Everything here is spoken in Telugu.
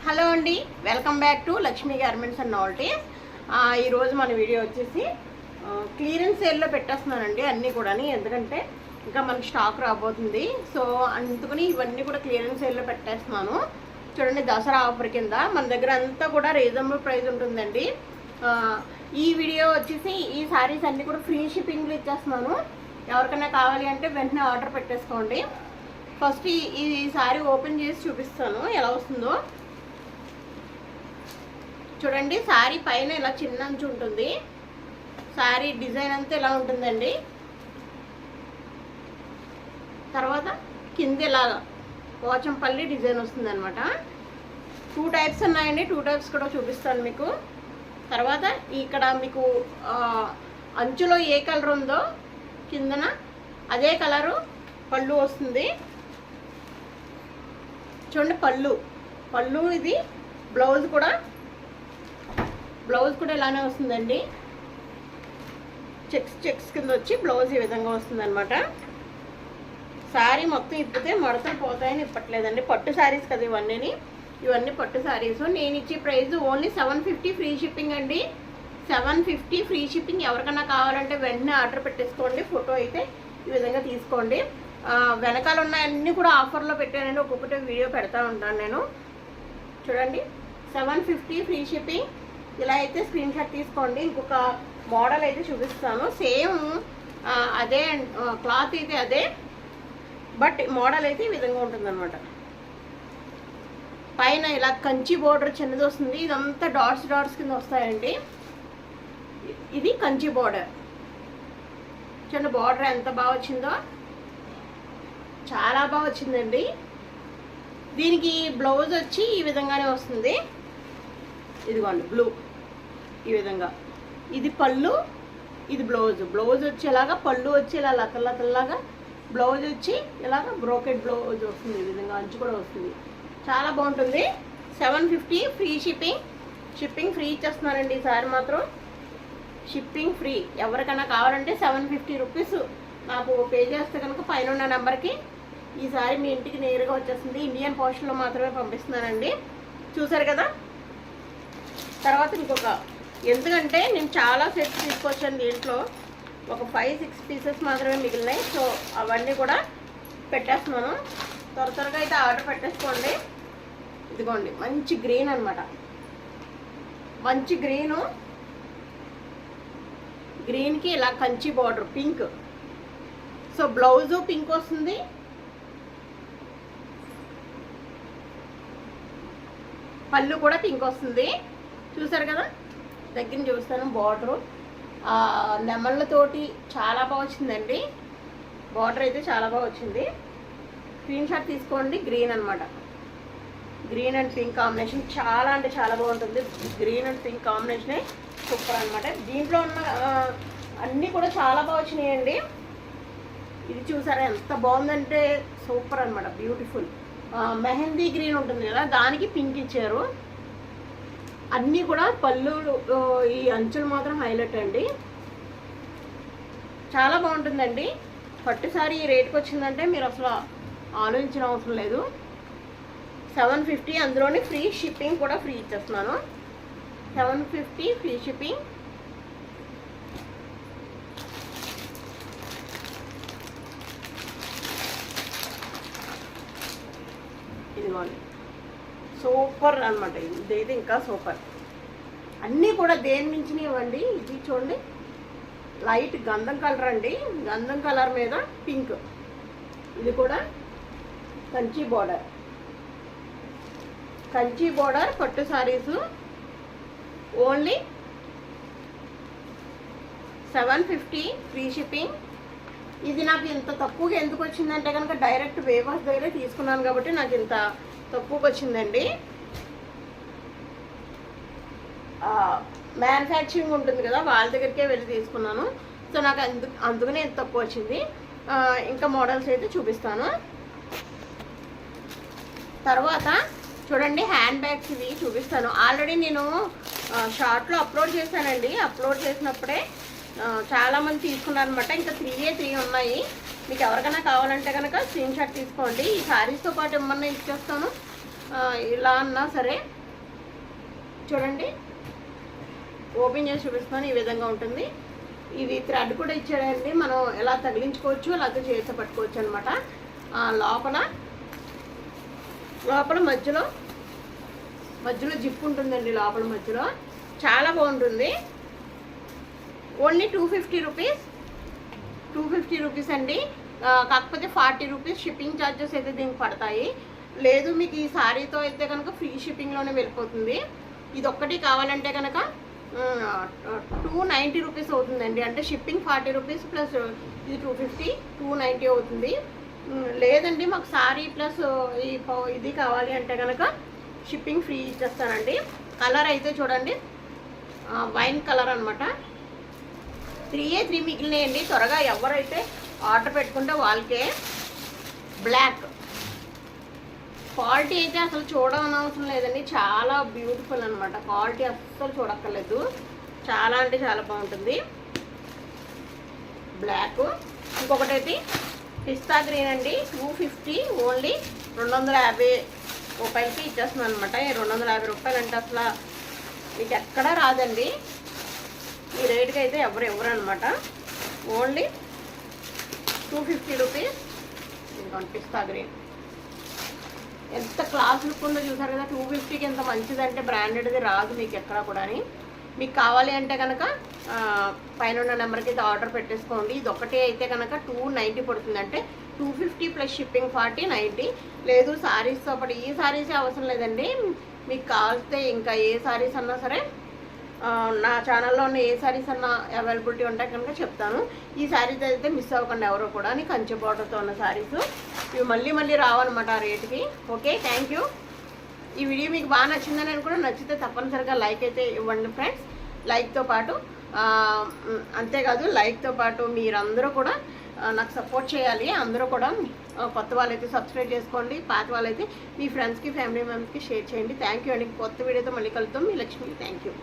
హలో అండి, welcome back to Lakshmi garments and novelties. ఈరోజు మన వీడియో వచ్చేసి క్లియరెన్స్ సేల్లో పెట్టేస్తున్నానండి అన్నీ కూడా. ఎందుకంటే ఇంకా మనకి స్టాక్ రాబోతుంది, సో అందుకని ఇవన్నీ కూడా క్లియరెన్స్ సేల్లో పెట్టేస్తున్నాను. చూడండి, దసరా ఆఫర్ కింద మన దగ్గర అంతా కూడా రీజనబుల్ ప్రైస్ ఉంటుందండి. ఈ వీడియో వచ్చేసి ఈ శారీస్ అన్నీ కూడా ఫ్రీ షిప్పింగ్లో ఇచ్చేస్తున్నాను. ఎవరికైనా కావాలి అంటే వెంటనే ఆర్డర్ పెట్టేసుకోండి. ఫస్ట్ ఈ శారీ ఓపెన్ చేసి చూపిస్తాను ఎలా వస్తుందో. చూడండి, శారీ పైన ఇలా చిన్న అంచు ఉంటుంది. శారీ డిజైన్ అంతా ఇలా ఉంటుందండి. తర్వాత కింద ఇలాగా పోచంపల్లి డిజైన్ వస్తుంది అనమాట. 2 టైప్స్ ఉన్నాయండి, 2 టైప్స్ కూడా చూపిస్తాను మీకు. తర్వాత ఇక్కడ మీకు అంచులో ఏ కలర్ ఉందో కిందన అదే కలరు పళ్ళు వస్తుంది. చూడండి, పళ్ళు ఇది. బ్లౌజ్ కూడా ఇలానే వస్తుందండి. చెక్స్ కింద వచ్చి బ్లౌజ్ ఈ విధంగా వస్తుంది అనమాట. శారీ మొత్తం ఇప్పితే మడతలు పోతాయని ఇప్పట్లేదండి. పట్టు శారీస్ కదా ఇవన్నీ పట్టు శారీస్. నేను ఇచ్చే ప్రైస్ ఓన్లీ 750 ఫ్రీ షిప్పింగ్ అండి. 750 ఫ్రీ షిప్పింగ్. ఎవరికైనా కావాలంటే వెంటనే ఆర్డర్ పెట్టేసుకోండి. ఫోటో అయితే ఈ విధంగా తీసుకోండి. వెనకాల ఉన్నాయన్నీ కూడా ఆఫర్లో పెట్టానండి. ఒక్కొక్కటి వీడియో పెడతా ఉంటాను నేను. చూడండి, 750 ఫ్రీ షిప్పింగ్. ఇలా అయితే స్క్రీన్ షాట్ తీసుకోండి. ఇంకొక మోడల్ అయితే చూపిస్తాను. సేమ్ అదే క్లాత్ అయితే అదే, బట్ మోడల్ అయితే ఈ విధంగా ఉంటుంది అనమాట. పైన ఇలా కంచి బోర్డర్ చిన్నది వస్తుంది. ఇదంతా డాట్స్ కింద వస్తాయండి. ఇది కంచి బోర్డర్. చిన్న బోర్డర్ ఎంత బాగా వచ్చిందో, చాలా బాగా వచ్చిందండి. దీనికి బ్లౌజ్ వచ్చి ఈ విధంగానే వస్తుంది. ఇదిగోండి, బ్లూ ఈ విధంగా. ఇది పళ్ళు, ఇది బ్లౌజ్ వచ్చేలాగా, పళ్ళు వచ్చి ఇలా లతల్లాగా, బ్లౌజ్ వచ్చి ఇలాగా బ్రోకెట్ బ్లౌజ్ వస్తుంది. ఈ విధంగా అంచు కూడా వస్తుంది. చాలా బాగుంటుంది. 750 ఫ్రీ షిప్పింగ్ ఫ్రీ ఇచ్చేస్తున్నారండి. ఈసారి మాత్రం షిప్పింగ్ ఫ్రీ. ఎవరికైనా కావాలంటే 750 రూపీస్ నాకు పే చేస్తే కనుక పైన ఉన్న నెంబర్కి ఈసారి మీ ఇంటికి నేరుగా వచ్చేస్తుంది. ఇండియన్ పోస్ట్లో మాత్రమే పంపిస్తున్నానండి. చూసారు కదా. తర్వాత ఇంకొక, ఎందుకంటే నేను చాలా సెట్స్ తీసుకొచ్చాను. దీంట్లో ఒక 5-6 పీసెస్ మాత్రమే మిగిలినాయి. సో అవన్నీ కూడా పెట్టేస్తున్నాను. త్వరగా అయితే ఆర్డర్ పెట్టేసుకోండి. ఇదిగోండి, మంచి గ్రీన్ అనమాట. మంచి గ్రీన్కి ఇలా Kanchi border pink. So blouse pink వస్తుంది. పళ్ళు కూడా పింక్ వస్తుంది. చూసారు కదా, దగ్గర చూస్తాను. బార్డరు నెమళ్ళతోటి చాలా బాగా వచ్చిందండి. బార్డర్ అయితే చాలా బాగా వచ్చింది. స్క్రీన్ షాట్ తీసుకోండి. గ్రీన్ అనమాట. గ్రీన్ అండ్ పింక్ కాంబినేషన్ చాలా అంటే చాలా బాగుంటుంది. గ్రీన్ అండ్ పింక్ కాంబినేషనే సూపర్ అనమాట. దీంట్లో ఉన్న అన్నీ కూడా చాలా బాగా వచ్చినాయండి. ఇది చూసారా ఎంత బాగుందంటే సూపర్ అనమాట, బ్యూటిఫుల్. మెహందీ గ్రీన్ ఉంటుంది కదా, దానికి పింక్ ఇచ్చారు. అన్నీ కూడా పళ్ళు, ఈ అంచులు మాత్రం హైలైట్ అండి. చాలా బాగుంటుందండి. పట్టు సారీ ఈ రేట్కి వచ్చిందంటే మీరు అసలు ఆలోచించిన అవసరం లేదు. 750, అందులోనే ఫ్రీ షిప్పింగ్ కూడా ఫ్రీ ఇచ్చేస్తున్నాను. 750 ఫ్రీ షిప్పింగ్. ఇదిగోండి, సూపర్ అనమాట. ఇదైతే ఇంకా సూపర్. అన్నీ కూడా దేని మించినవి ఇవ్వండి. ఇది చూడండి, లైట్ గంధం కలర్ అండి. గంధం కలర్ మీద పింక్. ఇది కూడా కంచి బోర్డర్ పట్టు శారీస్. Only 750 free shipping. ఇది నాకు ఇంత తక్కువగా ఎందుకు వచ్చిందంటే కనుక డైరెక్ట్ వేవర్స్ దగ్గరే తీసుకున్నాను కాబట్టి నాకు ఇంత తక్కువకి వచ్చిందండి. మ్యానుఫ్యాక్చరింగ్ ఉంటుంది కదా, వాళ్ళ దగ్గరికే వెళ్ళి తీసుకున్నాను. సో నాకు అందుకనే ఎంత తక్కువ వచ్చింది. ఇంకా మోడల్స్ అయితే చూపిస్తాను. తర్వాత చూడండి, హ్యాండ్ బ్యాగ్స్ ఇవి చూపిస్తాను. ఆల్రెడీ నేను షార్ట్లో అప్లోడ్ చేశానండి. అప్లోడ్ చేసినప్పుడే చాలామంది తీసుకున్నారు అనమాట. ఇంకా 3 ఉన్నాయి. మీకు ఎవరికైనా కావాలంటే కనుక స్క్రీన్ షాట్ తీసుకోండి. ఈ శారీస్తో పాటు ఏమన్నా ఇచ్చేస్తాను. ఇలా అన్నా సరే చూడండి, ఓపెన్ చేసి చూపిస్తాను. ఈ విధంగా ఉంటుంది. ఇది థ్రెడ్ కూడా ఇచ్చాడండి, మనం ఎలా తగిలించుకోవచ్చు, అలాగే చేతి పట్టుకోవచ్చు అనమాట. లోపల మధ్యలో జిప్ ఉంటుందండి. లోపల మధ్యలో చాలా బాగుంటుంది. ఓన్లీ 250 రూపీస్, 250 రూపీస్ అండి. కాకపోతే 40 రూపీస్ షిప్పింగ్ ఛార్జెస్ అయితే దీనికి పడతాయి. లేదు మీకు ఈ శారీతో అయితే కనుక ఫ్రీ షిప్పింగ్లోనే వెళ్ళిపోతుంది. ఇది ఒక్కటి కావాలంటే కనుక 290 రూపీస్ అవుతుందండి. అంటే షిప్పింగ్ 40 రూపీస్ ప్లస్ ఇది 250, 290 అవుతుంది. లేదండి మాకు శారీ ప్లస్ ఇది కావాలి అంటే కనుక షిప్పింగ్ ఫ్రీ ఇచ్చేస్తానండి. కలర్ అయితే చూడండి, వైన్ కలర్ అనమాట. 3 మిగిలినాయండి. త్వరగా ఎవరైతే ఆర్డర్ పెట్టుకుంటే వాళ్ళకే. బ్లాక్ క్వాలిటీ అయితే అసలు చూడనవసరం లేదండి, చాలా బ్యూటిఫుల్ అనమాట. క్వాలిటీ అస్సలు చూడక్కర్లేదు, చాలా అంటే చాలా బాగుంటుంది. బ్లాక్. ఇంకొకటైతే పిస్తా గ్రీన్ అండి, 250, ఓన్లీ 250 రూపాయలకి ఇచ్చేస్తున్నాను అనమాట. 250 రూపాయలు అంటే అసలు మీకు ఎక్కడా రాదండి. ఈ రేటుకి అయితే ఎవరు అనమాట. Only 250 rupees. ఇంకోటి పిస్తా గ్రీన్ ఎంత క్లాస్ లుక్ ఉందో చూసారు కదా. 250కి ఎంత మంచిదంటే బ్రాండెడ్ది రాదు మీకు ఎక్కడా కూడా. మీకు కావాలి అంటే కనుక పైన ఉన్న నెంబర్కి అయితే ఆర్డర్ పెట్టేసుకోండి. ఇది ఒకటే అయితే కనుక 290 పడుతుంది. అంటే 250 ప్లస్ షిప్పింగ్ 40, 90. లేదు శారీస్తో పాటు ఈ శారీసే అవసరం లేదండి, మీకు కావాల్సితే ఇంకా ఏ శారీస్ అన్నా సరే నా ఛానల్లో ఉన్న ఏ శారీస్ అన్నా అవైలబిలిటీ ఉంటాయి కనుక చెప్తాను. ఈ శారీస్ అయితే మిస్ అవ్వకండి ఎవరో కూడా. కంచె బార్డర్తో ఉన్న శారీస్ ఇవి మళ్ళీ రావన్నమాట ఆ రేటుకి. Okay, thank you. ఈ వీడియో మీకు బాగా నచ్చిందని అనుకుంటే, నచ్చితే తప్పనిసరిగా లైక్ అయితే ఇవ్వండి ఫ్రెండ్స్. లైక్తో పాటు అంతేకాదు, లైక్తో పాటు మీరందరూ కూడా నాకు సపోర్ట్ చేయాలి. అందరూ కూడా కొత్త వాళ్ళైతే సబ్స్క్రైబ్ చేసుకోండి, పాత వాళ్ళైతే మీ ఫ్రెండ్స్కి, ఫ్యామిలీ మెంబర్స్కి షేర్ చేయండి. థ్యాంక్ యూ అండి. కొత్త వీడియోతో మళ్ళీ కలుద్దాం. మీ లక్ష్మి. Thank you.